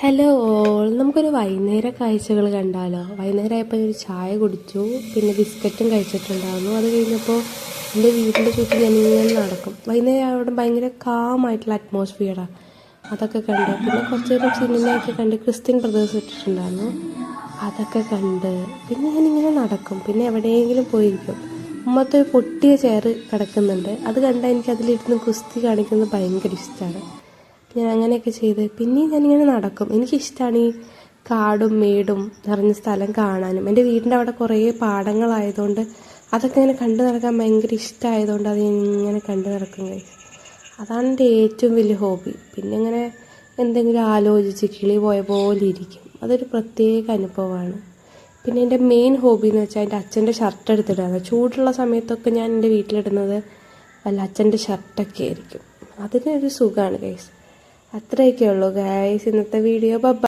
Hello all, നമുക്കൊരു വൈകുന്നേര കാഴ്ചകൾ കണ്ടാലോ? വൈകുന്നേരമായപ്പോൾ ഒരു ചായ കുടിച്ചു, പിന്നെ ബിസ്ക്കറ്റും കഴിച്ചിട്ടുണ്ടായിരുന്നു. അത് കഴിഞ്ഞപ്പോൾ എൻ്റെ വീടിൻ്റെ ചുറ്റും ഞാനിങ്ങനെ നടക്കും. വൈകുന്നേരം അവിടെ ഭയങ്കര കാമായിട്ടുള്ള അറ്റ്മോസ്ഫിയറാണ്. അതൊക്കെ കണ്ട് പിന്നെ കുറച്ച് നേരം സിനിമയൊക്കെ കണ്ട് ക്രിസ്ത്യൻ ബ്രദേഴ്സ് ഇട്ടിട്ടുണ്ടായിരുന്നു, അതൊക്കെ കണ്ട് പിന്നെ ഞാനിങ്ങനെ നടക്കും. പിന്നെ എവിടെയെങ്കിലും പോയിരിക്കും. ഉമ്മത്തെ ഒരു പൊട്ടിയ ചെയർ കിടക്കുന്നുണ്ട്, അത് കണ്ടാൽ എനിക്ക് അതിലിരുന്ന് കുസ്തി കാണിക്കുന്നത് ഭയങ്കര ഇഷ്ടമാണ്. ഞാൻ അങ്ങനെയൊക്കെ ചെയ്ത് പിന്നെയും ഞാനിങ്ങനെ നടക്കും. എനിക്കിഷ്ടമാണ് ഈ കാടും മേടും നിറഞ്ഞ സ്ഥലം കാണാനും. എൻ്റെ വീടിൻ്റെ അവിടെ കുറേ പാടങ്ങളായതുകൊണ്ട് അതൊക്കെ ഇങ്ങനെ കണ്ടു നടക്കാൻ ഭയങ്കര ഇഷ്ടമായതുകൊണ്ട് അത് ഞാൻ ഇങ്ങനെ കണ്ടു നടക്കും ഗൈസ്. അതാണ് എൻ്റെ ഏറ്റവും വലിയ ഹോബി. പിന്നെ ഇങ്ങനെ എന്തെങ്കിലും ആലോചിച്ച് കിളി പോയ പോലെ ഇരിക്കും. അതൊരു പ്രത്യേക അനുഭവമാണ്. പിന്നെ എൻ്റെ മെയിൻ ഹോബി എന്ന് വെച്ചാൽ എൻ്റെ അച്ഛൻ്റെ ഷർട്ട് എടുത്തിടാണ്. ചൂടുള്ള സമയത്തൊക്കെ ഞാൻ എൻ്റെ വീട്ടിലിടുന്നത് വല്ല അച്ഛൻ്റെ ഷർട്ടൊക്കെ ആയിരിക്കും. അതിനൊരു സുഖമാണ് ഗൈസ്. അത്രയൊക്കെ ഉള്ളൂ ഗൈസ് ഇന്നത്തെ വീഡിയോ. ബൈ.